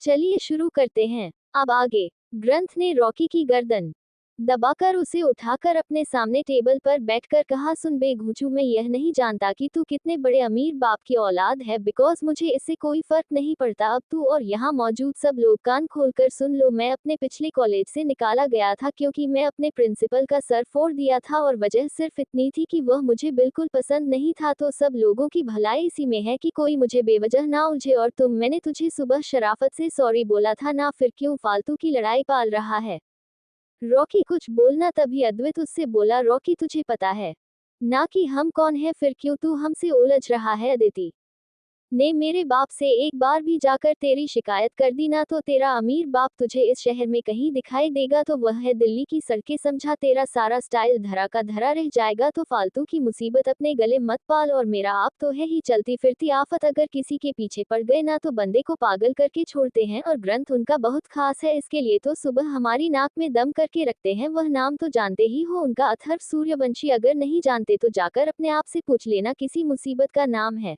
चलिए शुरू करते हैं। अब आगे। ग्रंथ ने रॉकी की गर्दन दबाकर उसे उठाकर अपने सामने टेबल पर बैठकर कहा, सुन बे घूंचू, मैं यह नहीं जानता कि तू कितने बड़े अमीर बाप की औलाद है, बिकॉज मुझे इससे कोई फर्क नहीं पड़ता। अब तू और यहाँ मौजूद सब लोग कान खोलकर सुन लो, मैं अपने पिछले कॉलेज से निकाला गया था क्योंकि मैं अपने प्रिंसिपल का सर फोड़ दिया था और वजह सिर्फ इतनी थी कि वह मुझे बिल्कुल पसंद नहीं था। तो सब लोगों की भलाई इसी में है कि कोई मुझे बेवजह ना उलझे। और मैंने तुझे सुबह शराफत से सॉरी बोला था ना, फिर क्यों फालतू की लड़ाई पाल रहा है। रॉकी कुछ बोलना, तभी अद्वैत उससे बोला, रॉकी तुझे पता है ना कि हम कौन है, फिर क्यों तू हमसे उलझ रहा है। अदिति ने मेरे बाप से एक बार भी जाकर तेरी शिकायत कर दी ना, तो तेरा अमीर बाप तुझे इस शहर में कहीं दिखाई देगा तो वह है दिल्ली की सड़कें, समझा। तेरा सारा स्टाइल धरा का धरा रह जाएगा। तो फालतू की मुसीबत अपने गले मत पाल, और मेरा आप तो है ही चलती फिरती आफत, अगर किसी के पीछे पड़ गए ना तो बंदे को पागल करके छोड़ते हैं। और ग्रंथ उनका बहुत खास है, इसके लिए तो सुबह हमारी नाक में दम करके रखते हैं। वह नाम तो जानते ही हो उनका, अथर्व सूर्यवंशी। अगर नहीं जानते तो जाकर अपने आप से पूछ लेना, किसी मुसीबत का नाम है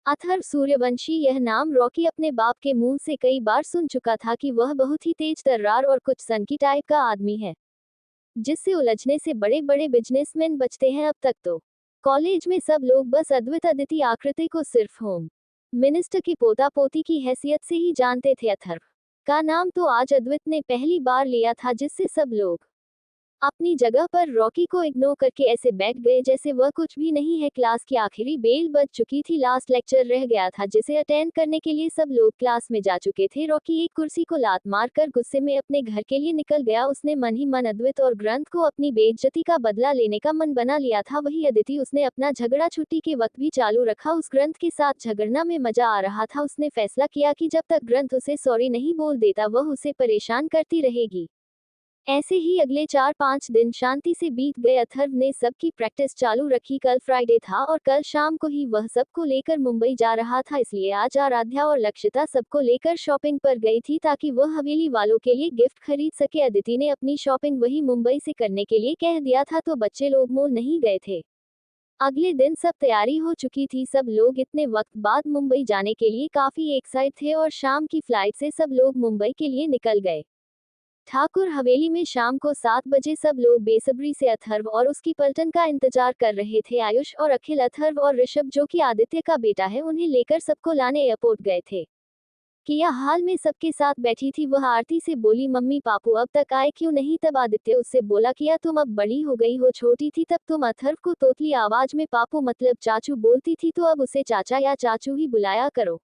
अथर्व सूर्यवंशी। यह नाम रॉकी अपने बाप के मुंह से कई बार सुन चुका था कि वह बहुत ही तेज तर्रार और कुछ सनकी टाइप का आदमी है, जिससे उलझने से बड़े बड़े बिजनेसमैन बचते हैं। अब तक तो कॉलेज में सब लोग बस अद्वैत अदिति आकृति को सिर्फ होम मिनिस्टर की पोता पोती की हैसियत से ही जानते थे। अथर्व का नाम तो आज अद्वैत ने पहली बार लिया था, जिससे सब लोग अपनी जगह पर रॉकी को इग्नोर करके ऐसे बैठ गए जैसे वह कुछ भी नहीं है। क्लास की आखिरी बेल बज चुकी थी, लास्ट लेक्चर रह गया था जिसे अटेंड करने के लिए सब लोग क्लास में जा चुके थे। रॉकी एक कुर्सी को लात मारकर गुस्से में अपने घर के लिए निकल गया। उसने मन ही मन अद्वैत और ग्रंथ को अपनी बेइज्जती का बदला लेने का मन बना लिया था। वही अदिति, उसने अपना झगड़ा छुट्टी के वक्त भी चालू रखा। उस ग्रंथ के साथ झगड़ना में मजा आ रहा था। उसने फैसला किया कि जब तक ग्रंथ उसे सॉरी नहीं बोल देता वह उसे परेशान करती रहेगी। ऐसे ही अगले 4-5 दिन शांति से बीत गए। अथर्व ने सबकी प्रैक्टिस चालू रखी। कल फ्राइडे था और कल शाम को ही वह सबको लेकर मुंबई जा रहा था, इसलिए आज आराध्या और लक्षिता सबको लेकर शॉपिंग पर गई थी ताकि वह हवेली वालों के लिए गिफ्ट खरीद सके। अदिति ने अपनी शॉपिंग वही मुंबई से करने के लिए कह दिया था, तो बच्चे लोग मॉल नहीं गए थे। अगले दिन सब तैयारी हो चुकी थी। सब लोग इतने वक्त बाद मुंबई जाने के लिए काफी एक्साइट थे और शाम की फ्लाइट से सब लोग मुंबई के लिए निकल गए। ठाकुर हवेली में शाम को 7 बजे सब लोग बेसब्री से अथर्व और उसकी पलटन का इंतजार कर रहे थे। आयुष और अखिल, अथर्व और ऋषभ जो कि आदित्य का बेटा है, उन्हें लेकर सबको लाने एयरपोर्ट गए थे। किया हाल में सबके साथ बैठी थी। वह आरती से बोली, मम्मी पापू अब तक आए क्यों नहीं। तब आदित्य उससे बोला, किया तुम अब बड़ी हो गई हो, छोटी थी तब तुम अथर्व को तोतली आवाज में पापू मतलब चाचू बोलती थी, तो अब उसे चाचा या चाचू ही बुलाया करो।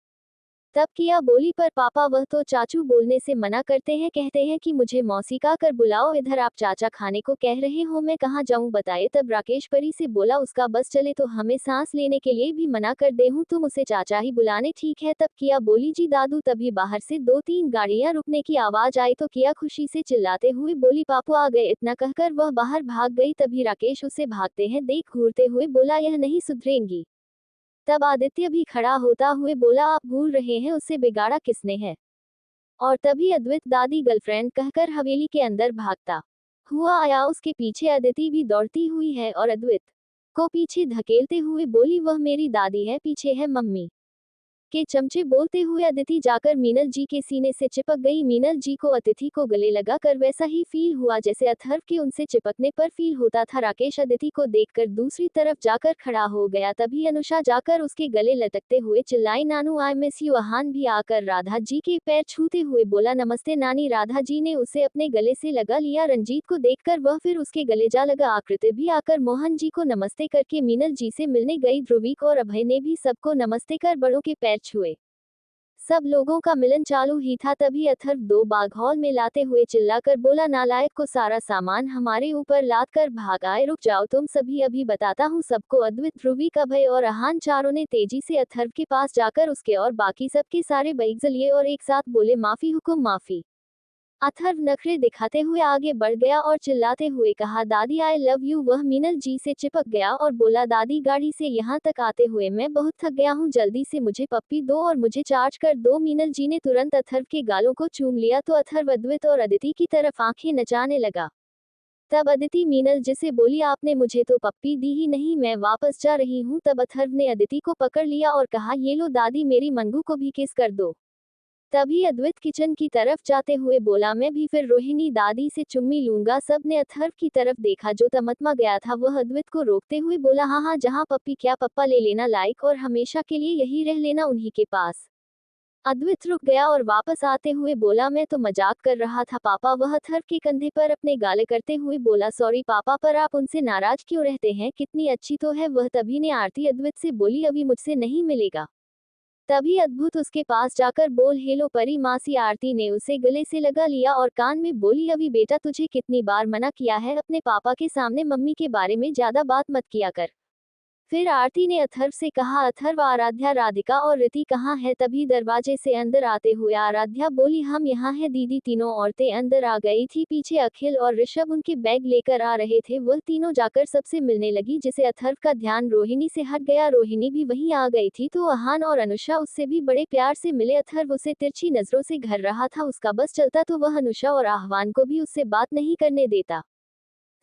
तब किया बोली, पर पापा वह तो चाचू बोलने से मना करते हैं, कहते हैं कि मुझे मौसी का कर बुलाओ। इधर आप चाचा खाने को कह रहे हो, मैं कहाँ जाऊं बताए। तब राकेश परी से बोला, उसका बस चले तो हमें सांस लेने के लिए भी मना कर दे हूं, तुम उसे चाचा ही बुलाने। ठीक है। तब किया बोली, जी दादू। तभी बाहर से 2-3 गाड़ियां रुकने की आवाज आई तो किया खुशी से चिल्लाते हुए बोली, पापू आ गए। इतना कहकर वह बाहर भाग गई। तभी राकेश उसे भागते हैं देख घूरते हुए बोला, यह नहीं सुधरेंगी। तब आदित्य भी खड़ा होता हुए बोला, आप भूल रहे हैं उसे बिगाड़ा किसने है। और तभी अद्वैत दादी गर्लफ्रेंड कहकर हवेली के अंदर भागता हुआ आया। उसके पीछे अदिति भी दौड़ती हुई है और अद्वैत को पीछे धकेलते हुए बोली, वह मेरी दादी है, पीछे है मम्मी के चमचे। बोलते हुए अदिति जाकर मीनल जी के सीने से चिपक गई। मीनल जी को अतिथि को गले लगा कर वैसा ही फील हुआ जैसे अथर्व के उनसे चिपकने पर फील होता था। राकेश अदिति को देखकर दूसरी तरफ जाकर खड़ा हो गया। तभी अनुषा जाकर उसके गले लटकते हुए चिल्लाई, नानू आई मिस यू। आहान भी आकर राधा जी के पैर छूते हुए बोला, नमस्ते नानी। राधा जी ने उसे अपने गले से लगा लिया। रंजीत को देखकर वह फिर उसके गले जा लगा। आकृति भी आकर मोहन जी को नमस्ते करके मीनल जी से मिलने गई। ध्रुविक और अभय ने भी सबको नमस्ते कर बड़ों के पैर छुए। सब लोगों का मिलन चालू ही था, तभी अथर्व 2 बाग हॉल में लाते हुए चिल्लाकर बोला, नालायक को सारा सामान हमारे ऊपर लाद कर भाग आए, रुक जाओ तुम सभी, अभी बताता हूँ सबको। अद्वैत, ध्रुविक, अभय और आहान चारों ने तेजी से अथर्व के पास जाकर उसके और बाकी सबके सारे बैग्स लिए और एक साथ बोले, माफी हुकुम माफी। अथर्व नखरे दिखाते हुए आगे बढ़ गया और चिल्लाते हुए कहा, दादी आई लव यू। वह मीनल जी से चिपक गया और बोला, दादी गाड़ी से यहाँ तक आते हुए मैं बहुत थक गया हूँ, जल्दी से मुझे पप्पी दो और मुझे चार्ज कर दो। मीनल जी ने तुरंत अथर्व के गालों को चूम लिया तो अथर्व अद्वैत और अदिति की तरफ आंखें नचाने लगा। तब अदिति मीनल जी से बोली, आपने मुझे तो पप्पी दी ही नहीं, मैं वापस जा रही हूँ। तब अथर्व ने अदिति को पकड़ लिया और कहा, ये लो दादी, मेरी मंगू को भी किस कर दो। तभी अद्वैत किचन की तरफ जाते हुए बोला, मैं भी फिर रोहिणी दादी से चुम्मी लूंगा। सबने अथर्व की तरफ देखा जो तमतमा गया था। वह अद्वैत को रोकते हुए बोला, हाँ हाँ जहाँ पप्पी क्या पप्पा ले लेना लाइक, और हमेशा के लिए यही रह लेना उन्हीं के पास। अद्वैत रुक गया और वापस आते हुए बोला, मैं तो मजाक कर रहा था पापा। वह अथर्व के कंधे पर अपने गाल करते हुए बोला, सॉरी पापा, पर आप उनसे नाराज क्यों रहते हैं, कितनी अच्छी तो है वह। तभी ने आरती अद्वैत से बोली, अभी मुझसे नहीं मिलेगा। तभी अद्भुत उसके पास जाकर बोल, हेलो परी मासी। आरती ने उसे गले से लगा लिया और कान में बोली, अभी बेटा तुझे कितनी बार मना किया है अपने पापा के सामने मम्मी के बारे में ज्यादा बात मत किया कर। फिर आरती ने अथर्व से कहा, अथर्व आराध्या राधिका और रीति कहाँ है। तभी दरवाजे से अंदर आते हुए आराध्या बोली, हम यहाँ हैं दीदी। तीनों औरतें अंदर आ गई थी। पीछे अखिल और ऋषभ उनके बैग लेकर आ रहे थे। वह तीनों जाकर सबसे मिलने लगी, जिसे अथर्व का ध्यान रोहिणी से हट गया। रोहिणी भी वहीं आ गई थी तो अहान और अनुषा उससे भी बड़े प्यार से मिले। अथर्व उसे तिरछी नजरों से घर रहा था। उसका बस चलता तो वह अनुषा और आह्वान को भी उससे बात नहीं करने देता।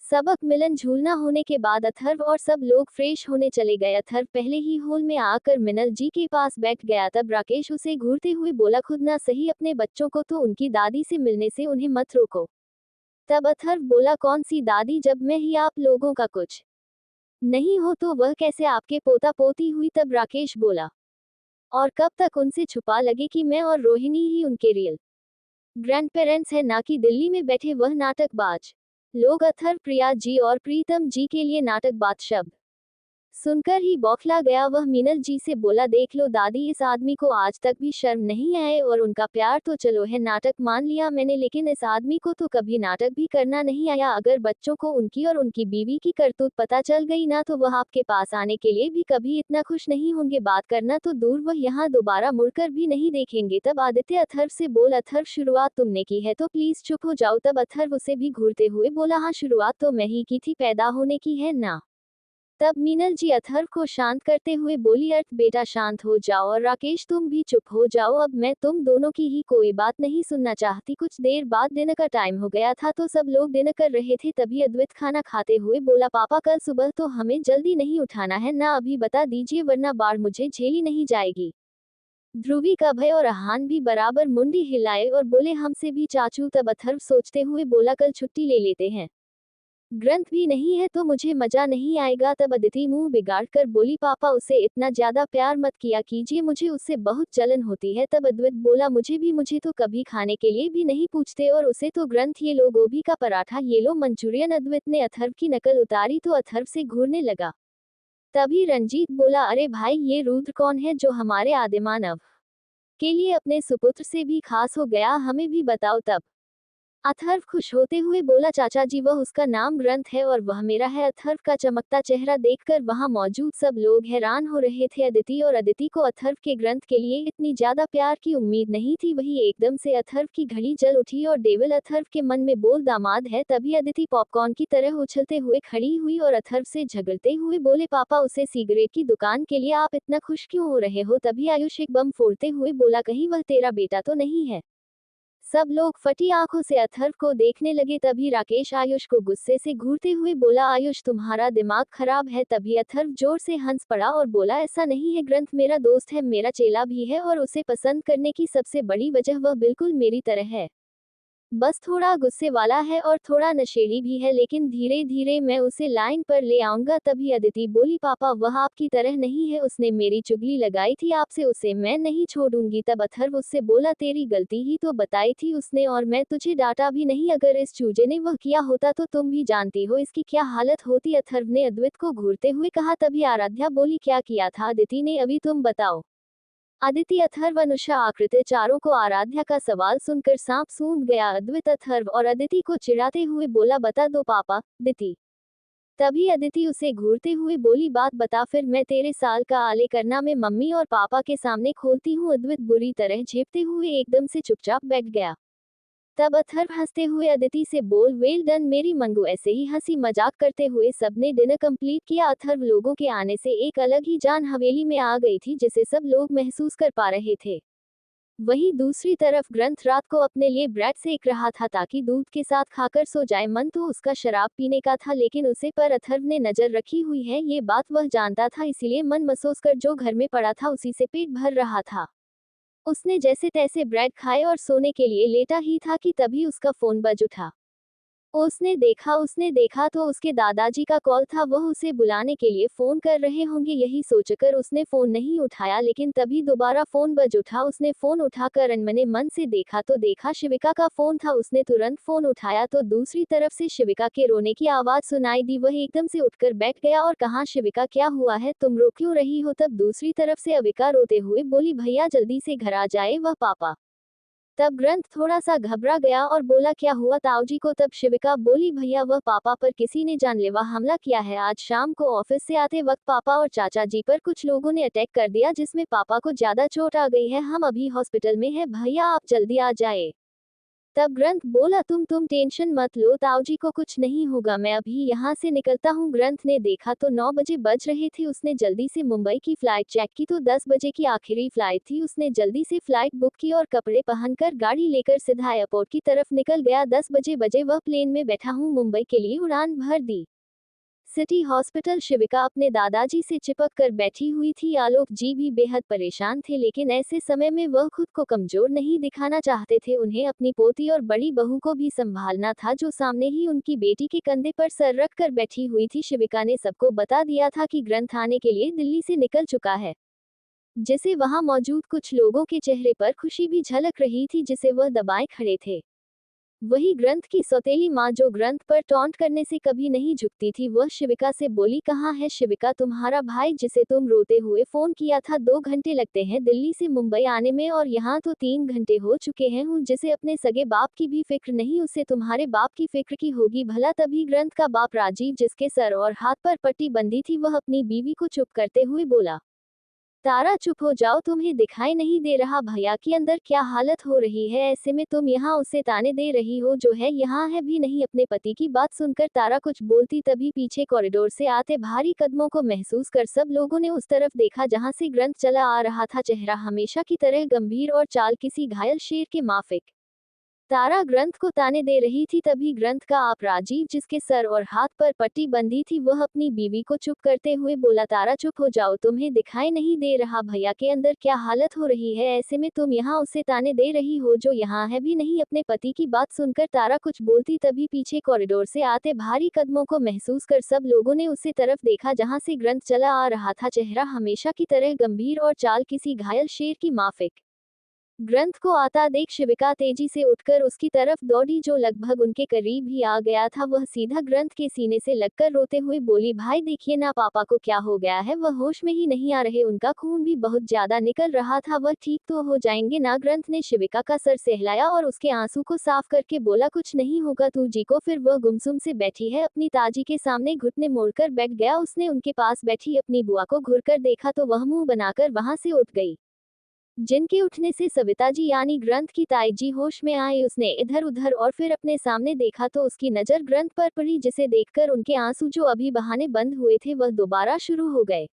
सबक मिलन झूलना होने के बाद अथर्व और सब लोग फ्रेश होने चले गए। अथर्व पहले ही हॉल में आकर मिनल जी के पास बैठ गया। तब राकेश उसे घूरते हुए बोला, खुद ना सही अपने बच्चों को तो उनकी दादी से मिलने से उन्हें मत रोको। तब अथर्व बोला, कौन सी दादी, जब मैं ही आप लोगों का कुछ नहीं हो तो वह कैसे आपके पोता पोती हुई। तब राकेश बोला, और कब तक उनसे छुपा लगे कि मैं और रोहिणी ही उनके रियल ग्रैंड पेरेंट्स है, ना कि दिल्ली में बैठे वह नाटकबाज लोग। अथर्व प्रिया जी और प्रीतम जी के लिए नाटकबाज शब्द सुनकर ही बौखला गया। वह मीनल जी से बोला, देख लो दादी, इस आदमी को आज तक भी शर्म नहीं आए, और उनका प्यार तो चलो है नाटक मान लिया मैंने, लेकिन इस आदमी को तो कभी नाटक भी करना नहीं आया। अगर बच्चों को उनकी और उनकी बीवी की करतूत पता चल गई ना तो वह आपके पास आने के लिए भी कभी इतना खुश नहीं होंगे। बात करना तो दूर, वह यहाँ दोबारा मुड़कर भी नहीं देखेंगे। तब आदित्य अथर्व से बोल, अथर्व शुरुआत तुमने की है तो प्लीज चुप हो जाओ। तब अथर्व उसे भी घूरते हुए बोला, हाँ शुरुआत तो मैं ही की थी, पैदा होने की है ना। तब मीनल जी अथर्व को शांत करते हुए बोली, अर्थ बेटा शांत हो जाओ, और राकेश तुम भी चुप हो जाओ। अब मैं तुम दोनों की ही कोई बात नहीं सुनना चाहती। कुछ देर बाद डिनर का टाइम हो गया था तो सब लोग डिनर कर रहे थे। तभी अद्वैत खाना खाते हुए बोला, पापा कल सुबह तो हमें जल्दी नहीं उठाना है ना, अभी बता दीजिए वरना बाढ़ मुझे झेली नहीं जाएगी। ध्रुवी का भय और अहान भी बराबर मुंडी हिलाए और बोले, हमसे भी चाचू। तब अथर्व सोचते हुए बोला, कल छुट्टी ले लेते हैं, ग्रंथ भी नहीं है तो मुझे मजा नहीं आएगा। तब अदिति मुंह बिगाड़ कर बोली, पापा उसे इतना ज्यादा प्यार मत किया कीजिए, मुझे उससे बहुत जलन होती है। तब अद्वैत बोला, मुझे तो कभी खाने के लिए भी नहीं पूछते, और उसे तो ग्रंथ ये लो गोभी का पराठा, ये लो मंचूरियन। अद्वैत ने अथर्व की नकल उतारी तो अथर्व से घूरने लगा। तभी रंजीत बोला, अरे भाई ये रुद्र कौन है जो हमारे आदिमानव के लिए अपने सुपुत्र से भी खास हो गया, हमें भी बताओ। तब अथर्व खुश होते हुए बोला, चाचा जी वह उसका नाम ग्रंथ है और वह मेरा है। अथर्व का चमकता चेहरा देखकर वहां मौजूद सब लोग हैरान हो रहे थे। अदिति को अथर्व के ग्रंथ के लिए इतनी ज्यादा प्यार की उम्मीद नहीं थी। वही एकदम से अथर्व की घड़ी जल उठी और डेविल अथर्व के मन में बोल, दामाद है। तभी अदिति पॉपकॉर्न की तरह उछलते हुए खड़ी हुई और अथर्व से झगड़ते हुए बोले, पापा उसे सिगरेट की दुकान के लिए आप इतना खुश क्यों हो रहे हो। तभी आयुष एक बम फोड़ते हुए बोला, कहीं वह तेरा बेटा तो नहीं है। सब लोग फटी आंखों से अथर्व को देखने लगे। तभी राकेश आयुष को गुस्से से घूरते हुए बोला, आयुष तुम्हारा दिमाग खराब है। तभी अथर्व जोर से हंस पड़ा और बोला, ऐसा नहीं है, ग्रंथ मेरा दोस्त है, मेरा चेला भी है, और उसे पसंद करने की सबसे बड़ी वजह वह बिल्कुल मेरी तरह है, बस थोड़ा गुस्से वाला है और थोड़ा नशेड़ी भी है, लेकिन धीरे धीरे मैं उसे लाइन पर ले आऊंगा। तभी अदिति बोली, पापा वह आपकी तरह नहीं है, उसने मेरी चुगली लगाई थी आपसे, उसे मैं नहीं छोड़ूंगी। तब अथर्व उससे बोला, तेरी गलती ही तो बताई थी उसने, और मैं तुझे डांटा भी नहीं। अगर इस चूजे ने वह किया होता तो तुम भी जानती हो इसकी क्या हालत होती। अथर्व ने अद्वैत को घूरते हुए कहा। तभी आराध्या बोली, क्या किया था अदिति ने, अभी तुम बताओ। अदिति अथर्व अनुषा आकृति चारों को आराध्या का सवाल सुनकर सांप सूंघ गया। अद्वैत अथर्व और अदिति को चिढ़ाते हुए बोला, बता दो पापा। अदिति तभी अदिति उसे घूरते हुए बोली, बात बता, फिर मैं तेरे साल का आले करना में मम्मी और पापा के सामने खोलती हूँ। अद्वैत बुरी तरह झेपते हुए एकदम से चुपचाप बैठ गया। तब अथर्व हंसते हुए अदिति से बोल, वेल डन मेरी मंगू। ऐसे ही हंसी मजाक करते हुए सबने डिनर कंप्लीट किया। अथर्व लोगों के आने से एक अलग ही जान हवेली में आ गई थी, जिसे सब लोग महसूस कर पा रहे थे। वहीं दूसरी तरफ ग्रंथ रात को अपने लिए ब्रेड सेक रहा था ताकि दूध के साथ खाकर सो जाए। मन तो उसका शराब पीने का था, लेकिन उसे पर अथर्व ने नजर रखी हुई है ये बात वह जानता था, इसीलिए मन मसोस कर जो घर में पड़ा था उसी से पेट भर रहा था। उसने जैसे तैसे ब्रेड खाए और सोने के लिए लेटा ही था कि तभी उसका फोन बज उठा। उसने देखा तो उसके दादाजी का कॉल था, वह उसे बुलाने के लिए फोन कर रहे होंगे। यही सोचकर उसने फोन नहीं उठाया, लेकिन तभी दोबारा फोन बज उठा। उसने फोन उठाकर अनमने मन से देखा तो देखा शिविका का फोन था। उसने तुरंत फोन उठाया तो दूसरी तरफ से शिविका के रोने की आवाज सुनाई दी। वह एकदम से उठकर बैठ गया और कहा, शिविका क्या हुआ है, तुम रो क्यों रही हो? तब दूसरी तरफ से अविका रोते हुए बोली, भैया जल्दी से घर आ जाए, वह पापा। तब ग्रंथ थोड़ा सा घबरा गया और बोला, क्या हुआ ताऊजी को? तब शिविका बोली, भैया वह पापा पर किसी ने जानलेवा हमला किया है। आज शाम को ऑफिस से आते वक्त पापा और चाचा जी पर कुछ लोगों ने अटैक कर दिया, जिसमें पापा को ज्यादा चोट आ गई है। हम अभी हॉस्पिटल में हैं, भैया आप जल्दी आ जाए। तब ग्रंथ बोला, तुम टेंशन मत लो, ताऊजी को कुछ नहीं होगा, मैं अभी यहाँ से निकलता हूँ। ग्रंथ ने देखा तो 9 बजे बज रहे थे। उसने जल्दी से मुंबई की फ्लाइट चेक की तो 10 बजे की आखिरी फ्लाइट थी। उसने जल्दी से फ्लाइट बुक की और कपड़े पहनकर गाड़ी लेकर सीधा एयरपोर्ट की तरफ निकल गया। 10 बजे वह प्लेन में बैठा हूँ, मुंबई के लिए उड़ान भर दी। सिटी हॉस्पिटल शिविका अपने दादाजी से चिपक कर बैठी हुई थी। आलोक जी भी बेहद परेशान थे, लेकिन ऐसे समय में वह खुद को कमजोर नहीं दिखाना चाहते थे। उन्हें अपनी पोती और बड़ी बहू को भी संभालना था, जो सामने ही उनकी बेटी के कंधे पर सर रख कर बैठी हुई थी। शिविका ने सबको बता दिया था कि ग्रंथ आने के लिए दिल्ली से निकल चुका है, जिसे वहां मौजूद कुछ लोगों के चेहरे पर खुशी भी झलक रही थी, जिसे वह दबाए खड़े थे। वही ग्रंथ की सौतेली माँ, जो ग्रंथ पर टॉन्ट करने से कभी नहीं झुकती थी, वह शिविका से बोली, कहाँ है शिविका तुम्हारा भाई, जिसे तुम रोते हुए फोन किया था? 2 घंटे लगते हैं दिल्ली से मुंबई आने में और यहाँ तो 3 घंटे हो चुके हैं। हूँ जिसे अपने सगे बाप की भी फिक्र नहीं, उसे तुम्हारे बाप की फिक्र की होगी भला। तभी ग्रंथ का बाप राजीव, जिसके सर और हाथ पर पट्टी बंधी थी, वह अपनी बीवी को चुप करते हुए बोला, तारा चुप हो जाओ, तुम्हें दिखाई नहीं दे रहा भैया की अंदर क्या हालत हो रही है? ऐसे में तुम यहाँ उसे ताने दे रही हो, जो है यहाँ है भी नहीं। अपने पति की बात सुनकर तारा कुछ बोलती तभी पीछे कॉरिडोर से आते भारी कदमों को महसूस कर सब लोगों ने उस तरफ देखा जहाँ से ग्रंथ चला आ रहा था। चेहरा हमेशा की तरह गंभीर और चाल किसी घायल शेर के माफिक। तारा ग्रंथ को ताने दे रही थी, तभी ग्रंथ का आप राजीव, जिसके सर और हाथ पर पट्टी बंधी थी, वह अपनी बीवी को चुप करते हुए बोला, तारा चुप हो जाओ, तुम्हें दिखाई नहीं दे रहा भैया के अंदर क्या हालत हो रही है? ऐसे में तुम यहाँ उसे ताने दे रही हो, जो यहाँ है भी नहीं। अपने पति की बात सुनकर तारा कुछ बोलती तभी पीछे कॉरिडोर से आते भारी कदमों को महसूस कर सब लोगों ने उसे तरफ देखा जहाँ से ग्रंथ चला आ रहा था। चेहरा हमेशा की तरह गंभीर और चाल किसी घायल शेर की माफिक। ग्रंथ को आता देख शिविका तेजी से उठकर उसकी तरफ दौड़ी, जो लगभग उनके करीब ही आ गया था। वह सीधा ग्रंथ के सीने से लगकर रोते हुए बोली, भाई देखिए ना पापा को क्या हो गया है, वह होश में ही नहीं आ रहे, उनका खून भी बहुत ज्यादा निकल रहा था, वह ठीक तो हो जाएंगे ना? ग्रंथ ने शिविका का सर सहलाया और उसके आंसू को साफ करके बोला, कुछ नहीं होगा तू जी को। फिर वह गुमसुम से बैठी है अपनी ताजी के सामने घुटने मोड़कर बैठ गया। उसने उनके पास बैठी अपनी बुआ को घुरकर देखा तो वह मुंह बनाकर वहां से उठ गई। जिनके उठने से सविता जी यानी ग्रंथ की ताई जी होश में आए। उसने इधर उधर और फिर अपने सामने देखा तो उसकी नजर ग्रंथ पर पड़ी, जिसे देखकर उनके आंसू जो अभी बहाने बंद हुए थे वह दोबारा शुरू हो गए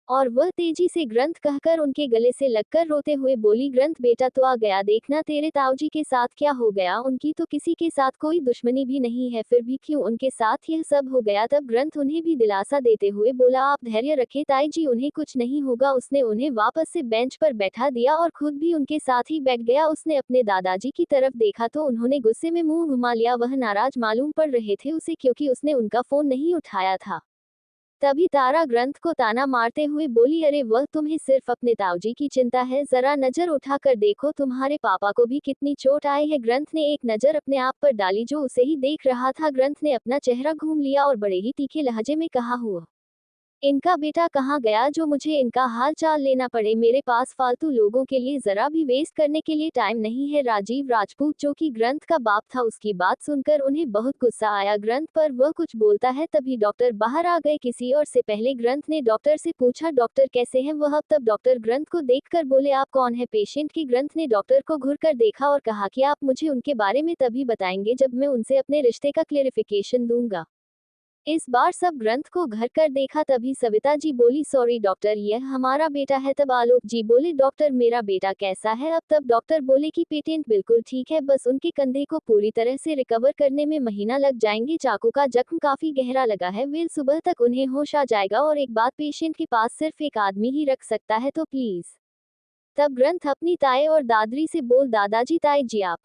और वह तेजी से ग्रंथ कहकर उनके गले से लगकर रोते हुए बोली, ग्रंथ बेटा तो आ गया, देखना तेरे ताऊजी के साथ क्या हो गया। उनकी तो किसी के साथ कोई दुश्मनी भी नहीं है, फिर भी क्यों उनके साथ यह सब हो गया? तब ग्रंथ उन्हें भी दिलासा देते हुए बोला, आप धैर्य रखें ताई जी, उन्हें कुछ नहीं होगा। उसने उन्हें वापस से बेंच पर बैठा दिया और खुद भी उनके साथ ही बैठ गया। उसने अपने दादाजी की तरफ देखा तो उन्होंने गुस्से में मुंह घुमा लिया। वह नाराज मालूम पड़ रहे थे उसे, क्योंकि उसने उनका फोन नहीं उठाया था। तभी तारा ग्रंथ को ताना मारते हुए बोली, अरे वह तुम्हें सिर्फ अपने ताऊजी की चिंता है, जरा नजर उठाकर देखो तुम्हारे पापा को भी कितनी चोट आई है। ग्रंथ ने एक नजर अपने आप पर डाली, जो उसे ही देख रहा था। ग्रंथ ने अपना चेहरा घूम लिया और बड़े ही तीखे लहजे में कहा, हुआ इनका बेटा कहाँ गया जो मुझे इनका हाल चाल लेना पड़े? मेरे पास फालतू लोगों के लिए जरा भी वेस्ट करने के लिए टाइम नहीं है। राजीव राजपूत, जो कि ग्रंथ का बाप था, उसकी बात सुनकर उन्हें बहुत गुस्सा आया। ग्रंथ पर वह कुछ बोलता है तभी डॉक्टर बाहर आ गए। किसी और से पहले ग्रंथ ने डॉक्टर से पूछा, डॉक्टर कैसे हैं वह? तब डॉक्टर ग्रंथ को देखकर बोले, आप कौन है पेशेंट की? ग्रंथ ने डॉक्टर को घुरकर देखा और कहा कि आप मुझे उनके बारे में तभी बताएंगे जब मैं उनसे अपने रिश्ते का क्लेरिफिकेशन दूंगा। इस बार सब ग्रंथ को घर कर देखा तभी सविता जी बोली, सॉरी डॉक्टर, यह हमारा बेटा है। तब आलोक जी बोले, डॉक्टर मेरा बेटा कैसा है अब? तब डॉक्टर बोले कि पेटेंट बिल्कुल ठीक है, बस उनके कंधे को पूरी तरह से रिकवर करने में महीना लग जाएंगे। चाकू का जख्म काफी गहरा लगा है, वे सुबह तक उन्हें होश आ जाएगा। और एक बात, पेशेंट के पास सिर्फ एक आदमी ही रख सकता है, तो प्लीज तब ग्रंथ अपनी ताए और दादरी से बोल, दादाजी ताई जी आप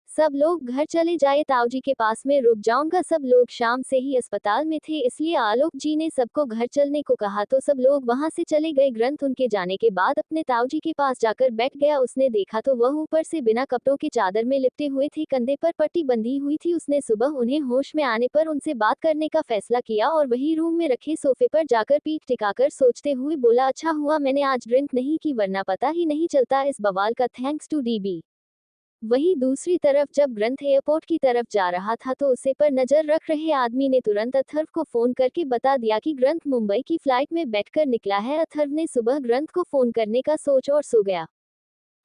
सब लोग घर चले जाए, ताऊजी के पास में रुक जाऊंगा। सब लोग शाम से ही अस्पताल में थे, इसलिए आलोक जी ने सबको घर चलने को कहा तो सब लोग वहां से चले गए। ग्रंथ उनके जाने के बाद अपने ताऊजी के पास जाकर बैठ गया। उसने देखा तो वह ऊपर से बिना कपड़ों के चादर में लिपटे हुए थे, कंधे पर पट्टी बंधी हुई थी। उसने सुबह उन्हें होश में आने पर उनसे बात करने का फैसला किया और वही रूम में रखे सोफे पर जाकर पीठ टिकाकर सोचते हुए बोला, अच्छा हुआ मैंने आज ड्रिंक नहीं की, वरना पता ही नहीं चलता इस बवाल का। Thanks to DB. वहीं दूसरी तरफ जब ग्रंथ एयरपोर्ट की तरफ जा रहा था तो उसे पर नजर रख रहे आदमी ने तुरंत अथर्व को फोन करके बता दिया कि ग्रंथ मुंबई की फ्लाइट में बैठकर निकला है। अथर्व ने सुबह ग्रंथ को फोन करने का सोच और सो गया।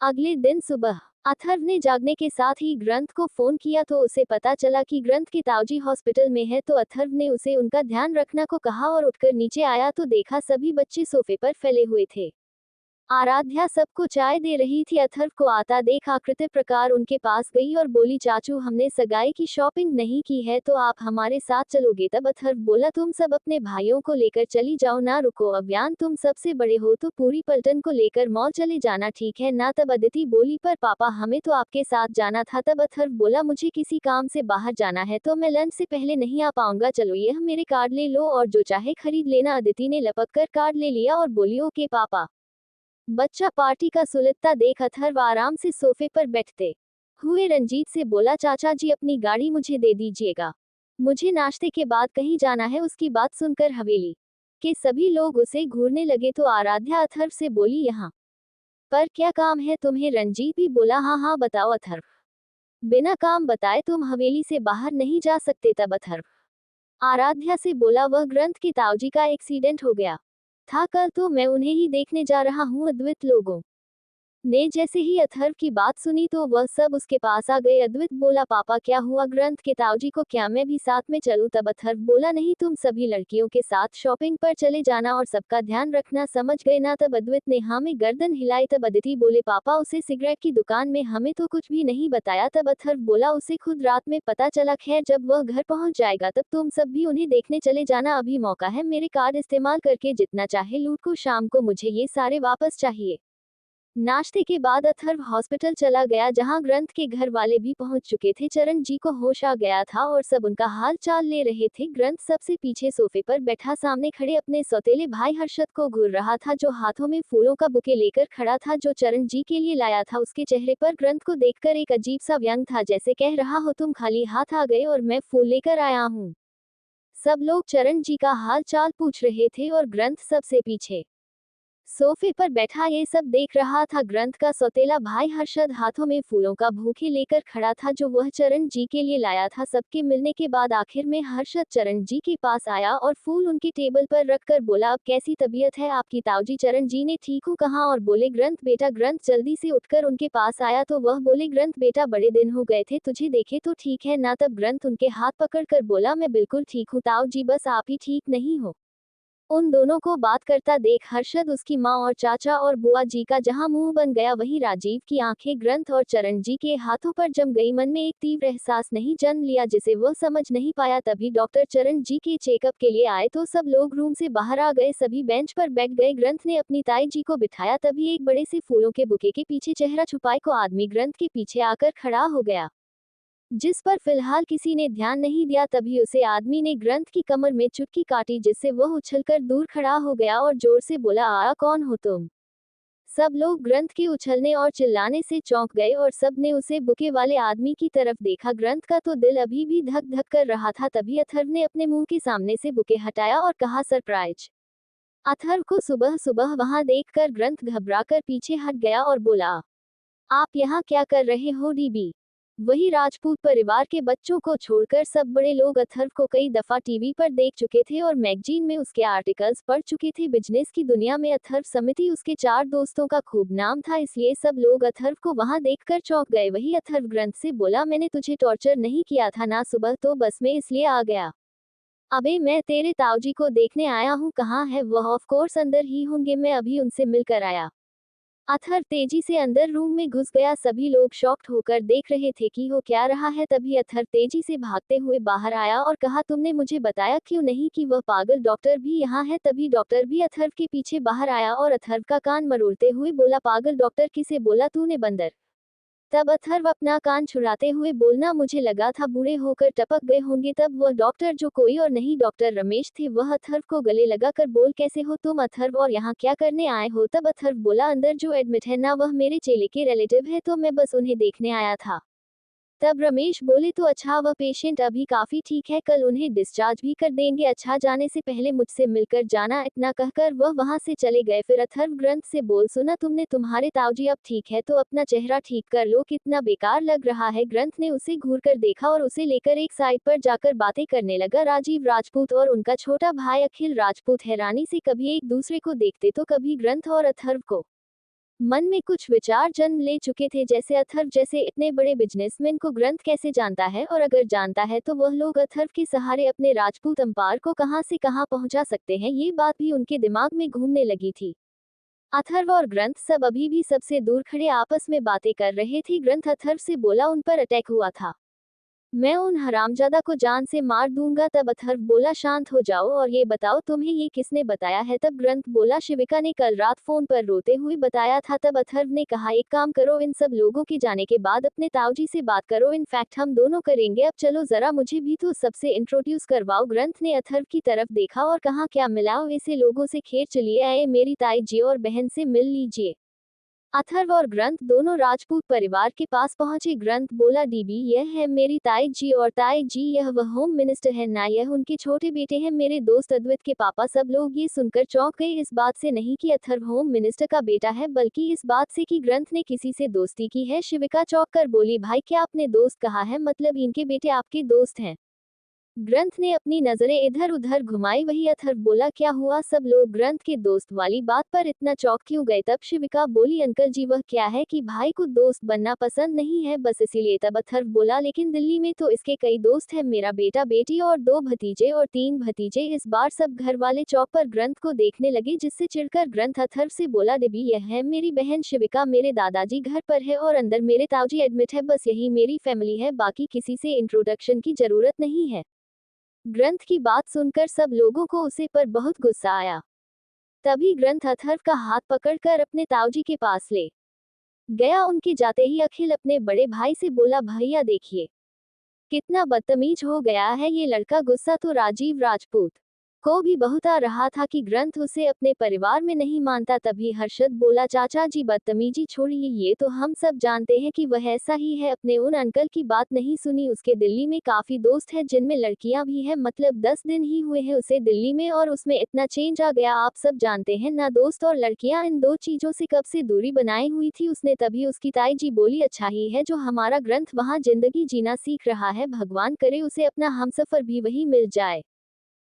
अगले दिन सुबह अथर्व ने जागने के साथ ही ग्रंथ को फोन किया तो उसे पता चला कि ग्रंथ के ताऊजी हॉस्पिटल में है। तो अथर्व ने उसे उनका ध्यान रखना को कहा और उठकर नीचे आया तो देखा सभी बच्चे सोफे पर फैले हुए थे। आराध्या सबको चाय दे रही थी। अथर्व को आता देख आकृति प्रकार उनके पास गई और बोली, चाचू हमने सगाई की शॉपिंग नहीं की है तो आप हमारे साथ चलोगे? तब अथर्व बोला, तुम सब अपने भाइयों को लेकर चली जाओ, ना रुको। अव्यान तुम सबसे बड़े हो तो पूरी पलटन को लेकर मॉल चले जाना, ठीक है ना? तब अदिति बोली, पर पापा हमें तो आपके साथ जाना था। तब अथर्व बोला, मुझे किसी काम से बाहर जाना है तो मैं लंच से पहले नहीं आ पाऊंगा, चलो यह मेरे कार्ड ले लो और जो चाहे खरीद लेना। अदिति ने लपक कर कार्ड ले लिया और बोली, ओके पापा। बच्चा पार्टी का सुलगता देख अथर्व आराम से सोफे पर बैठते हुए रंजीत से बोला, चाचा जी अपनी गाड़ी मुझे दे दीजिएगा, मुझे नाश्ते के बाद कहीं जाना है। उसकी बात सुनकर हवेली के सभी लोग उसे घूरने लगे तो आराध्या अथर्व से बोली, यहाँ पर क्या काम है तुम्हें? रंजीत भी बोला, हाँ हाँ बताओ अथर्व, बिना काम बताए तुम हवेली से बाहर नहीं जा सकते। तब अथर्व आराध्या से बोला, वह ग्रंथ के ताऊजी का एक्सीडेंट हो गया था कल, तो मैं उन्हें ही देखने जा रहा हूँ। अद्वैत लोगों ने जैसे ही अथर्व की बात सुनी तो वह सब उसके पास आ गए। अद्वैत बोला, पापा क्या हुआ ग्रंथ के ताऊजी को, क्या मैं भी साथ में चलूं? तब अथर्व बोला, नहीं तुम सभी लड़कियों के साथ शॉपिंग पर चले जाना और सबका ध्यान रखना, समझ गए ना? तब अद्वैत ने हाँ में गर्दन हिलाई। तब अदिति बोले, पापा उसे सिगरेट की दुकान में हमें तो कुछ भी नहीं बताया। तब अथर्व बोला, उसे खुद रात में पता चला, खैर जब वह घर पहुंच जाएगा तब तुम सब भी उन्हें देखने चले जाना, अभी मौका है, मेरे कार्ड इस्तेमाल करके जितना चाहे लूट को, शाम को मुझे ये सारे वापस चाहिए। नाश्ते के बाद अथर्व हॉस्पिटल चला गया जहां ग्रंथ के घर वाले भी पहुंच चुके थे। चरण जी को होश आ गया था और सब उनका हाल चाल ले रहे थे। ग्रंथ सबसे पीछे सोफे पर बैठा सामने खड़े अपने सौतेले भाई हर्षद को घूर रहा था, जो हाथों में फूलों का बुके लेकर खड़ा था जो चरण जी के लिए लाया था। उसके चेहरे पर ग्रंथ को देखकर एक अजीब सा व्यंग था, जैसे कह रहा हो तुम खाली हाथ आ गए और मैं फूल लेकर आया हूँ। सब लोग चरण जी का हाल चाल पूछ रहे थे और ग्रंथ सबसे पीछे सोफे पर बैठा ये सब देख रहा था। ग्रंथ का सौतेला भाई हर्षद हाथों में फूलों का बुके लेकर खड़ा था जो वह चरण जी के लिए लाया था। सबके मिलने के बाद आखिर में हर्षद चरण जी के पास आया और फूल उनकी टेबल पर रखकर बोला, अब कैसी तबीयत है आपकी ताऊजी? चरण जी ने ठीक हूँ कहा और बोले, ग्रंथ बेटा। ग्रंथ जल्दी से उठकर उनके पास आया तो वह बोले, ग्रंथ बेटा बड़े दिन हो गए थे तुझे देखे तो ठीक है ना? तब ग्रंथ उनके हाथ पकड़कर बोला, मैं बिल्कुल ठीक हूँ ताऊ जी, बस आप ही ठीक नहीं हो। उन दोनों को बात करता देख हर्षद, उसकी माँ और चाचा और बुआ जी का जहां मुंह बन गया वहीं राजीव की आंखें ग्रंथ और चरण जी के हाथों पर जम गई। मन में एक तीव्र एहसास नहीं जन्म लिया जिसे वह समझ नहीं पाया। तभी डॉक्टर चरण जी के चेकअप के लिए आए तो सब लोग रूम से बाहर आ गए, सभी बेंच पर बैठ गए। ग्रंथ ने अपनी ताई जी को बिठाया, तभी एक बड़े से फूलों के बुके के पीछे चेहरा छुपाए को आदमी ग्रंथ के पीछे आकर खड़ा हो गया, जिस पर फिलहाल किसी ने ध्यान नहीं दिया। तभी उसे आदमी ने ग्रंथ की कमर में चुटकी काटी जिससे वह उछलकर दूर खड़ा हो गया और जोर से बोला, आ कौन हो तुम? सब लोग ग्रंथ के उछलने और चिल्लाने से चौंक गए और सब ने उसे बुके वाले आदमी की तरफ देखा। ग्रंथ का तो दिल अभी भी धक धक कर रहा था। तभी अथर्व ने अपने मुंह के सामने से बुके हटाया और कहा, सरप्राइज। अथर्व को सुबह सुबह वहां देखकर ग्रंथ घबराकर पीछे हट गया और बोला, आप यहाँ क्या कर रहे हो डीबी? वही राजपूत परिवार के बच्चों को छोड़कर सब बड़े लोग अथर्व को कई दफा टीवी पर देख चुके थे और मैगजीन में उसके आर्टिकल्स पढ़ चुके थे। बिजनेस की दुनिया में अथर्व समिति उसके 4 दोस्तों का खूब नाम था, इसलिए सब लोग अथर्व को वहां देखकर चौंक गए। वही अथर्व ग्रंथ से बोला, मैंने तुझे टॉर्चर नहीं किया था ना सुबह, तो बस में इसलिए आ गया। अबे मैं तेरे ताऊजी को देखने आया हूँ, कहाँ है वह? ऑफ कोर्स अंदर ही होंगे, मैं अभी उनसे मिलकर आया। अथर्व तेजी से अंदर रूम में घुस गया। सभी लोग शॉक्ड होकर देख रहे थे कि हो क्या रहा है। तभी अथर्व तेजी से भागते हुए बाहर आया और कहा, तुमने मुझे बताया क्यों नहीं कि वह पागल डॉक्टर भी यहाँ है। तभी डॉक्टर भी अथर्व के पीछे बाहर आया और अथर्व का कान मरोड़ते हुए बोला, पागल डॉक्टर किसे बोला तूने बंदर। तब अथर्व अपना कान छुड़ाते हुए बोलना, मुझे लगा था बूढ़े होकर टपक गए होंगे। तब वह डॉक्टर जो कोई और नहीं डॉक्टर रमेश थे, वह अथर्व को गले लगा कर बोल, कैसे हो तुम अथर्व और यहाँ क्या करने आए हो। तब अथर्व बोला, अंदर जो एडमिट है ना वह मेरे चेले के रिलेटिव है, तो मैं बस उन्हें देखने आया था। तब रमेश बोले, तो अच्छा वह पेशेंट अभी काफी ठीक है, कल उन्हें डिस्चार्ज भी कर देंगे। अच्छा जाने से पहले मुझसे मिलकर जाना। इतना कहकर वह वहां से चले गए। फिर अथर्व ग्रंथ से बोल, सुना तुमने, तुम्हारे ताऊजी अब ठीक है तो अपना चेहरा ठीक कर लो, कितना बेकार लग रहा है। ग्रंथ ने उसे घूर कर देखा और उसे लेकर एक साइड पर जाकर बातें करने लगा। राजीव राजपूत और उनका छोटा भाई अखिल राजपूत हैरानी से कभी एक दूसरे को देखते तो कभी ग्रंथ और अथर्व को। मन में कुछ विचार जन्म ले चुके थे, जैसे अथर्व जैसे इतने बड़े बिजनेसमैन को ग्रंथ कैसे जानता है, और अगर जानता है तो वह लोग अथर्व के सहारे अपने राजपूत अंपार को कहां से कहां पहुंचा सकते हैं। ये बात भी उनके दिमाग में घूमने लगी थी। अथर्व और ग्रंथ सब अभी भी सबसे दूर खड़े आपस में बातें कर रहे थे। ग्रंथ अथर्व से बोला, उन पर अटैक हुआ था, मैं उन हरामजादा को जान से मार दूंगा। तब अथर्व बोला, शांत हो जाओ और ये बताओ तुम्हें ये किसने बताया है। तब ग्रंथ बोला, शिविका ने कल रात फोन पर रोते हुए बताया था। तब अथर्व ने कहा, एक काम करो, इन सब लोगों के जाने के बाद अपने ताऊजी से बात करो, इनफैक्ट हम दोनों करेंगे। अब चलो जरा मुझे भी तो सबसे इंट्रोड्यूस करवाओ। ग्रंथ ने अथर्व की तरफ देखा और कहा, क्या मिलाओ ऐसे लोगों से, खेर चलिए आए, मेरी ताई जी और बहन से मिल लीजिए। अथर्व और ग्रंथ दोनों राजपूत परिवार के पास पहुंचे। ग्रंथ बोला, डीबी यह है मेरी ताई जी, और ताई जी यह वह होम मिनिस्टर है ना, यह उनके छोटे बेटे हैं, मेरे दोस्त अद्वैत के पापा। सब लोग ये सुनकर चौंक गए, इस बात से नहीं कि अथर्व होम मिनिस्टर का बेटा है, बल्कि इस बात से कि ग्रंथ ने किसी से दोस्ती की है। शिविका चौंक कर बोली, भाई क्या आपने दोस्त कहा है, मतलब इनके बेटे आपके दोस्त हैं। ग्रंथ ने अपनी नजरें इधर उधर घुमाई। वही अथर्व बोला, क्या हुआ, सब लोग ग्रंथ के दोस्त वाली बात पर इतना चौंक क्यों गए। तब शिविका बोली, अंकल जी वह क्या है कि भाई को दोस्त बनना पसंद नहीं है, बस इसीलिए। तब अथर्व बोला, लेकिन दिल्ली में तो इसके कई दोस्त हैं, मेरा बेटा बेटी और 2 भतीजे और 3 भतीजे। इस बार सब घर वाले चौक पर ग्रंथ को देखने लगे, जिससे चिढ़कर ग्रंथ अथर्व से बोला, देवी यह है मेरी बहन शिविका, मेरे दादाजी घर पर है और अंदर मेरे ताऊजी एडमिट है, बस यही मेरी फैमिली है, बाकी किसी से इंट्रोडक्शन की जरूरत नहीं है। ग्रंथ की बात सुनकर सब लोगों को उसे पर बहुत गुस्सा आया। तभी ग्रंथ अथर्व का हाथ पकड़कर अपने ताऊजी के पास ले गया। उनके जाते ही अखिल अपने बड़े भाई से बोला, भैया देखिए कितना बदतमीज हो गया है ये लड़का। गुस्सा तो राजीव राजपूत को भी बहुत आ रहा था कि ग्रंथ उसे अपने परिवार में नहीं मानता। तभी हर्षद बोला, चाचा जी बदतमीजी छोड़िए, ये तो हम सब जानते हैं कि वह ऐसा ही है। अपने उन अंकल की बात नहीं सुनी, उसके दिल्ली में काफी दोस्त हैं जिनमें लड़कियां भी हैं, मतलब 10 दिन ही हुए हैं उसे दिल्ली में और उसमें इतना चेंज आ गया। आप सब जानते हैं ना, दोस्त और लड़कियां इन दो चीजों से कब से दूरी बनाई हुई थी उसने। तभी उसकी ताई जी बोली, अच्छा ही है जो हमारा ग्रंथ वहां जिंदगी जीना सीख रहा है, भगवान करे उसे अपना हमसफर भी वही मिल जाए।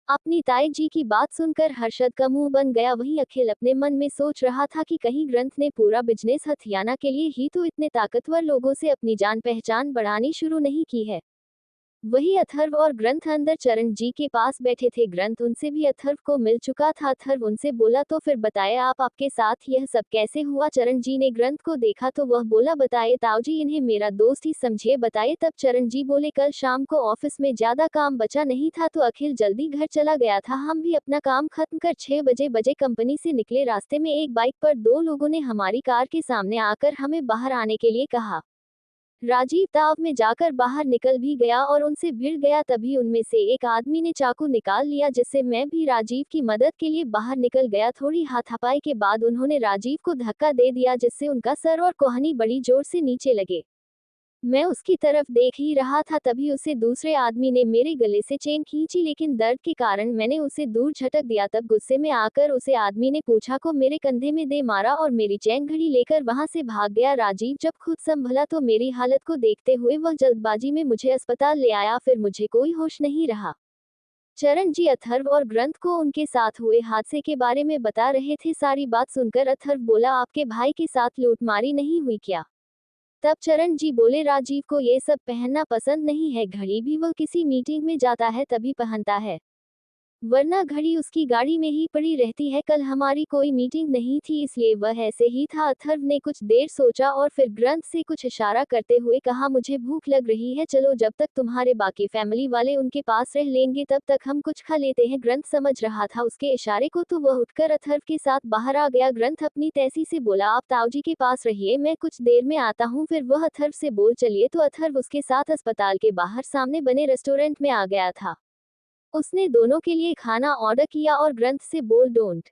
अपनी ताई जी की बात सुनकर हर्षद का मुंह बन गया। वहीं अखिल अपने मन में सोच रहा था कि कहीं ग्रंथ ने पूरा बिजनेस हथियाना के लिए ही तो इतने ताकतवर लोगों से अपनी जान पहचान बढ़ानी शुरू नहीं की है। वही अथर्व और ग्रंथ अंदर चरण जी के पास बैठे थे। ग्रंथ उनसे भी अथर्व को मिल चुका था। अथर्व उनसे बोला, तो फिर बताए आप आपके साथ यह सब कैसे हुआ। चरण जी ने ग्रंथ को देखा तो वह बोला, बताए ताऊजी, इन्हें मेरा दोस्त ही समझिए, बताइए। तब चरण जी बोले, कल शाम को ऑफिस में ज्यादा काम बचा नहीं था तो अखिल जल्दी घर चला गया था, हम भी अपना काम खत्म कर 6 बजे कंपनी से निकले। रास्ते में एक बाइक पर 2 लोगों ने हमारी कार के सामने आकर हमें बाहर आने के लिए कहा। राजीव ताव में जाकर बाहर निकल भी गया और उनसे भिड़ गया। तभी उनमें से एक आदमी ने चाकू निकाल लिया, जिससे मैं भी राजीव की मदद के लिए बाहर निकल गया। थोड़ी हाथापाई के बाद उन्होंने राजीव को धक्का दे दिया, जिससे उनका सर और कोहनी बड़ी जोर से नीचे लगे। मैं उसकी तरफ देख ही रहा था, तभी उसे दूसरे आदमी ने मेरे गले से चेन खींची, लेकिन दर्द के कारण मैंने उसे दूर झटक दिया। तब गुस्से में आकर उसे आदमी ने पूछा को मेरे कंधे में दे मारा और मेरी चैन घड़ी लेकर वहां से भाग गया। राजीव जब खुद संभला तो मेरी हालत को देखते हुए वह जल्दबाजी में मुझे अस्पताल ले आया, फिर मुझे कोई होश नहीं रहा। चरण जी अथर्व और ग्रंथ को उनके साथ हुए हादसे के बारे में बता रहे थे। सारी बात सुनकर अथर्व बोला, आपके भाई के साथ लूटमारी नहीं हुई क्या। तब चरण जी बोले, राजीव को ये सब पहनना पसंद नहीं है, घड़ी भी वह किसी मीटिंग में जाता है तभी पहनता है। वरना घड़ी उसकी गाड़ी में ही पड़ी रहती है। कल हमारी कोई मीटिंग नहीं थी, इसलिए वह ऐसे ही था। अथर्व ने कुछ देर सोचा और फिर ग्रंथ से कुछ इशारा करते हुए कहा, मुझे भूख लग रही है, चलो जब तक तुम्हारे बाकी फैमिली वाले उनके पास रह लेंगे तब तक हम कुछ खा लेते हैं। ग्रंथ समझ रहा था उसके इशारे को, तो वह उठकर अथर्व के साथ बाहर आ गया। ग्रंथ अपनी तैसी से बोला, आप ताऊजी के पास रहिए, मैं कुछ देर में आता हूँ। फिर वह अथर्व से बोल चलिए, तो अथर्व उसके साथ अस्पताल के बाहर सामने बने रेस्टोरेंट में आ गया था। उसने दोनों के लिए खाना ऑर्डर किया और ग्रंथ से बोल, डोंट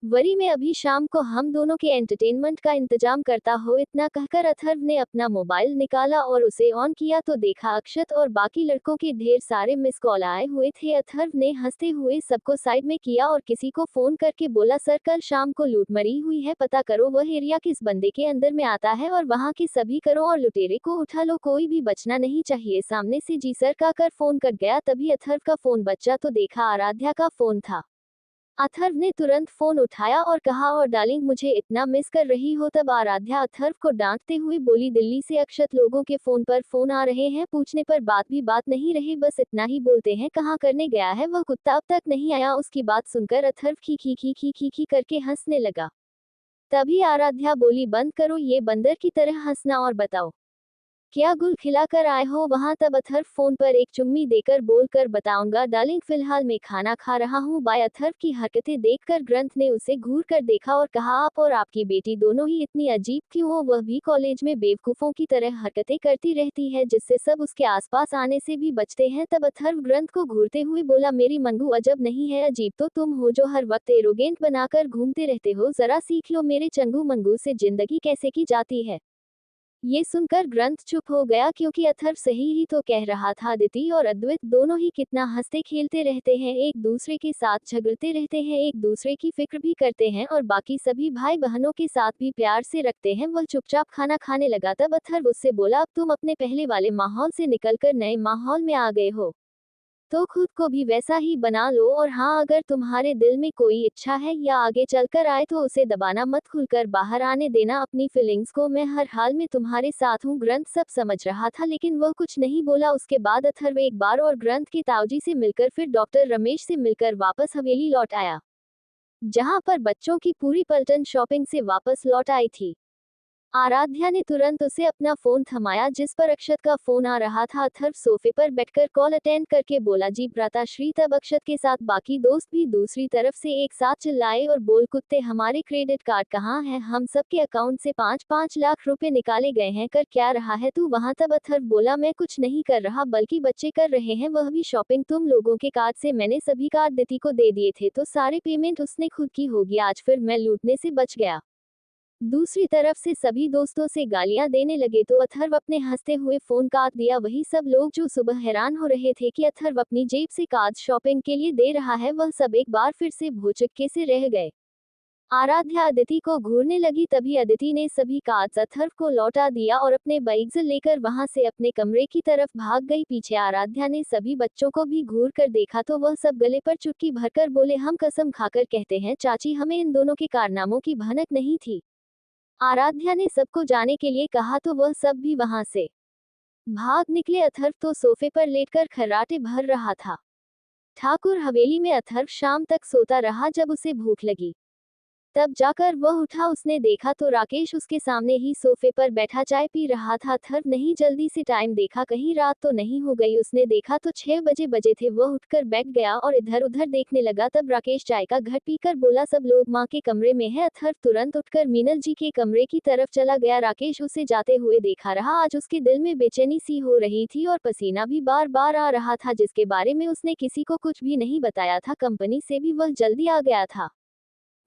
वरी, मैं अभी शाम को हम दोनों के एंटरटेनमेंट का इंतजाम करता हो। इतना कहकर अथर्व ने अपना मोबाइल निकाला और उसे ऑन किया तो देखा अक्षत और बाकी लड़कों के ढेर सारे मिस कॉल आए हुए थे। अथर्व ने हंसते हुए सबको साइड में किया और किसी को फोन करके बोला, सर कल शाम को लूट मरी हुई है, पता करो वह एरिया किस बंदे के अंदर में आता है और वहां के सभी करो और लुटेरे को उठा लो, कोई भी बचना नहीं चाहिए। सामने से जी सर का कर फोन कट गया। तभी अथर्व का फोन बचा तो देखा आराध्या का फोन था। अथर्व ने तुरंत फोन उठाया और कहा, और डार्लिंग मुझे इतना मिस कर रही हो। तब आराध्या अथर्व को डांटते हुए बोली, दिल्ली से अक्षत लोगों के फोन पर फोन आ रहे हैं, पूछने पर बात भी बात नहीं रही, बस इतना ही बोलते हैं कहाँ करने गया है वह कुत्ता, अब तक नहीं आया। उसकी बात सुनकर अथर्व खी खी खी खी खी खी करके हंसने लगा। तभी आराध्या बोली, बंद करो ये बंदर की तरह हंसना और बताओ क्या गुल खिलाकर आए हो वहां। तब अथर्व फोन पर एक चुम्मी देकर बोलकर, बताऊंगा डार्लिंग, फिलहाल मैं खाना खा रहा हूँ बाय। अथर्व की हरकतें देखकर ग्रंथ ने उसे घूर कर देखा और कहा, आप और आपकी बेटी दोनों ही इतनी अजीब क्यों हो, वह भी कॉलेज में बेवकूफों की तरह हरकतें करती रहती है जिससे सब उसके आसपास आने से भी बचते हैं। तब अथर्व ग्रंथ को घूरते हुए बोला, मेरी मंगू अजब नहीं है, अजीब तो तुम हो जो हर वक्त एरोगेंट बनाकर घूमते रहते हो, जरा सीख लो मेरे चंगू मंगू से जिंदगी कैसे की जाती है। ये सुनकर ग्रंथ चुप हो गया, क्योंकि अथर्व सही ही तो कह रहा था। अदिति और अद्वैत दोनों ही कितना हंसते खेलते रहते हैं, एक दूसरे के साथ झगड़ते रहते हैं, एक दूसरे की फिक्र भी करते हैं और बाकी सभी भाई बहनों के साथ भी प्यार से रखते हैं। वह चुपचाप खाना खाने लगा। तब अथर्व उससे बोला, अब तुम अपने पहले वाले माहौल से निकलकर नए माहौल में आ गए हो, तो खुद को भी वैसा ही बना लो। और हाँ, अगर तुम्हारे दिल में कोई इच्छा है या आगे चलकर आए तो उसे दबाना मत, खुलकर बाहर आने देना अपनी फीलिंग्स को, मैं हर हाल में तुम्हारे साथ हूँ। ग्रंथ सब समझ रहा था लेकिन वह कुछ नहीं बोला। उसके बाद अथर्व एक बार और ग्रंथ के ताऊजी से मिलकर फिर डॉक्टर रमेश से मिलकर वापस हवेली लौट आया, जहाँ पर बच्चों की पूरी पलटन शॉपिंग से वापस लौट आई थी। आराध्या ने तुरंत उसे अपना फोन थमाया जिस पर अक्षत का फोन आ रहा था। अथर्व सोफे पर बैठकर कॉल अटेंड करके बोला, जी भ्राताश्री। तब अक्षत के साथ बाकी दोस्त भी दूसरी तरफ से एक साथ चिल्लाए और बोल, कुत्ते हमारे क्रेडिट कार्ड कहाँ हैं, हम सबके अकाउंट से 5-5 लाख रुपए निकाले गए हैं, कर क्या रहा है तू वहाँ। तब अथर्व बोला, मैं कुछ नहीं कर रहा बल्कि बच्चे कर रहे हैं, वह भी शॉपिंग तुम लोगों के कार्ड से, मैंने सभी कार्ड दीदी को दे दिए थे तो सारे पेमेंट उसने खुद की होगी, आज फिर मैं लूटने से बच गया। दूसरी तरफ से सभी दोस्तों से गालियां देने लगे तो अथर्व अपने हंसते हुए फोन काट दिया। वही सब लोग जो सुबह हैरान हो रहे थे कि अथर्व अपनी जेब से कार्ड शॉपिंग के लिए दे रहा है, वह सब एक बार फिर से भौचक्के से रह गए। आराध्या अदिति को घूरने लगी। तभी अदिति ने सभी कार्ड्स अथर्व को लौटा दिया और अपने बैग्स लेकर वहां से अपने कमरे की तरफ भाग गई। पीछे आराध्या ने सभी बच्चों को भी घूर कर देखा तो वह सब गले पर चुटकी भरकर बोले, हम कसम खाकर कहते हैं चाची, हमें इन दोनों के कारनामों की भनक नहीं थी। आराध्या ने सबको जाने के लिए कहा तो वह सब भी वहां से भाग निकले। अथर्व तो सोफे पर लेटकर खर्राटे भर रहा था। ठाकुर हवेली में अथर्व शाम तक सोता रहा। जब उसे भूख लगी तब जाकर वह उठा। उसने देखा तो राकेश उसके सामने ही सोफे पर बैठा चाय पी रहा था। अथर्व नहीं जल्दी से टाइम देखा, कहीं रात तो नहीं हो गई। उसने देखा तो 6 बजे थे। वह उठकर बैठ गया और इधर उधर देखने लगा। तब राकेश चाय का घट पीकर बोला, सब लोग माँ के कमरे में है। अथर्व तुरंत उठकर मीनल जी के कमरे की तरफ चला गया। राकेश उसे जाते हुए देखा रहा। आज उसके दिल में बेचैनी सी हो रही थी और पसीना भी बार बार आ रहा था, जिसके बारे में उसने किसी को कुछ भी नहीं बताया था। कंपनी से भी वह जल्दी आ गया था।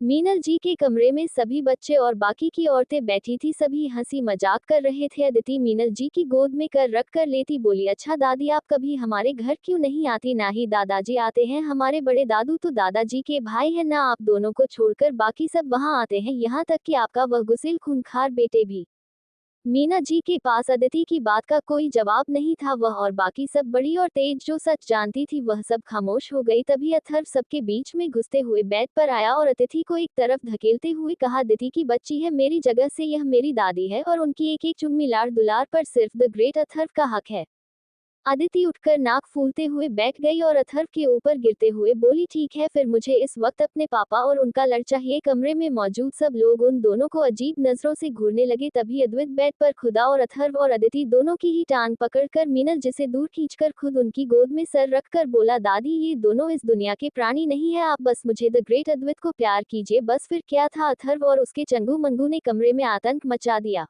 मीनल जी के कमरे में सभी बच्चे और बाकी की औरतें बैठी थी, सभी हंसी मजाक कर रहे थे। अदिति मीनल जी की गोद में कर रख कर लेती बोली, अच्छा दादी, आप कभी हमारे घर क्यों नहीं आती, ना ही दादाजी आते हैं, हमारे बड़े दादू तो दादाजी के भाई हैं, ना आप दोनों को छोड़कर बाकी सब वहाँ आते हैं, यहाँ तक कि आपका वह गुस्सेल खूंखार बेटे भी। मीना जी के पास अदिति की बात का कोई जवाब नहीं था। वह और बाकी सब बड़ी और तेज जो सच जानती थी वह सब खामोश हो गई। तभी अथर्व सबके बीच में घुसते हुए बेड पर आया और अतिथि को एक तरफ धकेलते हुए कहा, अदिति की बच्ची है, मेरी जगह से यह मेरी दादी है और उनकी एक एक चुम्मी लाड़ दुलार पर सिर्फ द ग्रेट अथर्व का हक है। अदिति उठकर नाक फूलते हुए बैठ गई और अथर्व के ऊपर गिरते हुए बोली, ठीक है फिर मुझे इस वक्त अपने पापा और उनका लड़ चाहिए। कमरे में मौजूद सब लोग उन दोनों को अजीब नजरों से घूरने लगे। तभी अद्वैत बेड पर खुदा और अथर्व और अदिति दोनों की ही टांग पकड़कर मीनल जिसे दूर खींचकर खुद उनकी गोद में सर रखकर बोला, दादी ये दोनों इस दुनिया के प्राणी नहीं है, आप बस मुझे द ग्रेट अद्वैत को प्यार कीजिए बस। फिर क्या था, अथर्व और उसके चंगू मंगू ने कमरे में आतंक मचा दिया।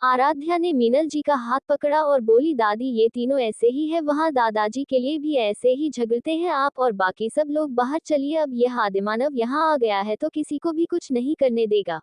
आराध्या ने मीनल जी का हाथ पकड़ा और बोली, दादी ये तीनों ऐसे ही है, वहाँ दादाजी के लिए भी ऐसे ही झगड़ते हैं। आप और बाकी सब लोग बाहर चलिए, अब यह आदिमानव यहाँ आ गया है तो किसी को भी कुछ नहीं करने देगा।